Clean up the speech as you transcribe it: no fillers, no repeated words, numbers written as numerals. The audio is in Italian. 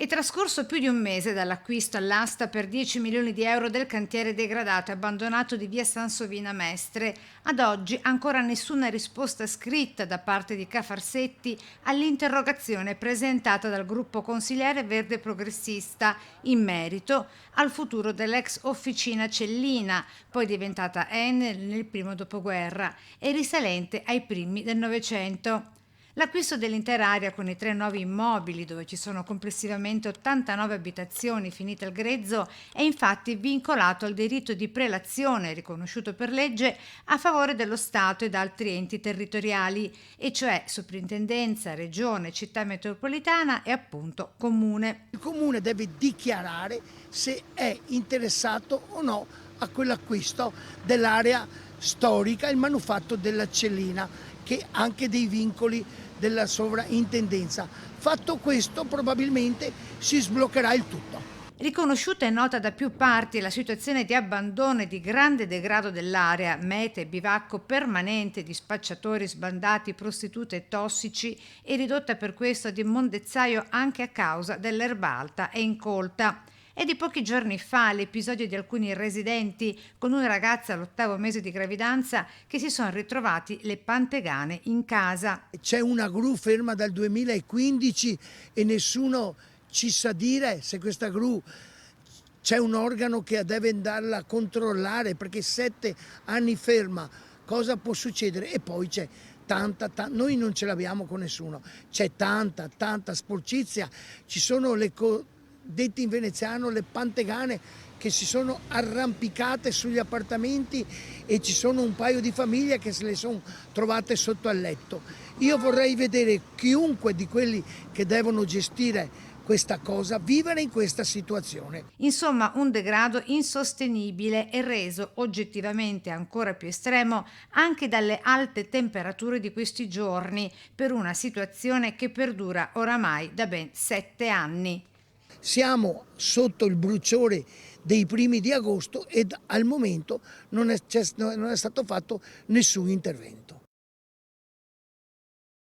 È trascorso più di un mese dall'acquisto all'asta per 10 milioni di euro del cantiere degradato e abbandonato di via Sansovina Mestre. Ad oggi ancora nessuna risposta scritta da parte di Cafarsetti all'interrogazione presentata dal gruppo consigliere verde progressista in merito al futuro dell'ex officina Cellina, poi diventata Enel nel primo dopoguerra e risalente ai primi del Novecento. L'acquisto dell'intera area con i 3 nuovi immobili, dove ci sono complessivamente 89 abitazioni finite al grezzo, è infatti vincolato al diritto di prelazione riconosciuto per legge a favore dello Stato ed altri enti territoriali, e cioè Soprintendenza, Regione, Città metropolitana e appunto Comune. Il comune deve dichiarare se è interessato o no a quell'acquisto dell'area storica, il manufatto della Cellina, che ha anche dei vincoli della sovrintendenza. Fatto questo, probabilmente si sbloccherà il tutto. Riconosciuta e nota da più parti la situazione di abbandono e di grande degrado dell'area, mete e bivacco permanente di spacciatori sbandati, prostitute e tossici, e ridotta per questo ad immondezzaio anche a causa dell'erba alta e incolta. È di pochi giorni fa l'episodio di alcuni residenti con una ragazza all'8° mese di gravidanza che si sono ritrovati le pantegane in casa. C'è una gru ferma dal 2015 e nessuno ci sa dire se questa gru c'è un organo che deve andarla a controllare, perché 7 anni ferma cosa può succedere? E poi c'è tanta, noi non ce l'abbiamo con nessuno, c'è tanta sporcizia, ci sono dette in veneziano le pantegane che si sono arrampicate sugli appartamenti e ci sono un paio di famiglie che se le sono trovate sotto al letto. Io vorrei vedere chiunque di quelli che devono gestire questa cosa vivere in questa situazione. Insomma, un degrado insostenibile e reso oggettivamente ancora più estremo anche dalle alte temperature di questi giorni, per una situazione che perdura oramai da ben 7 anni. Siamo sotto il bruciore dei primi di agosto ed al momento non è stato fatto nessun intervento.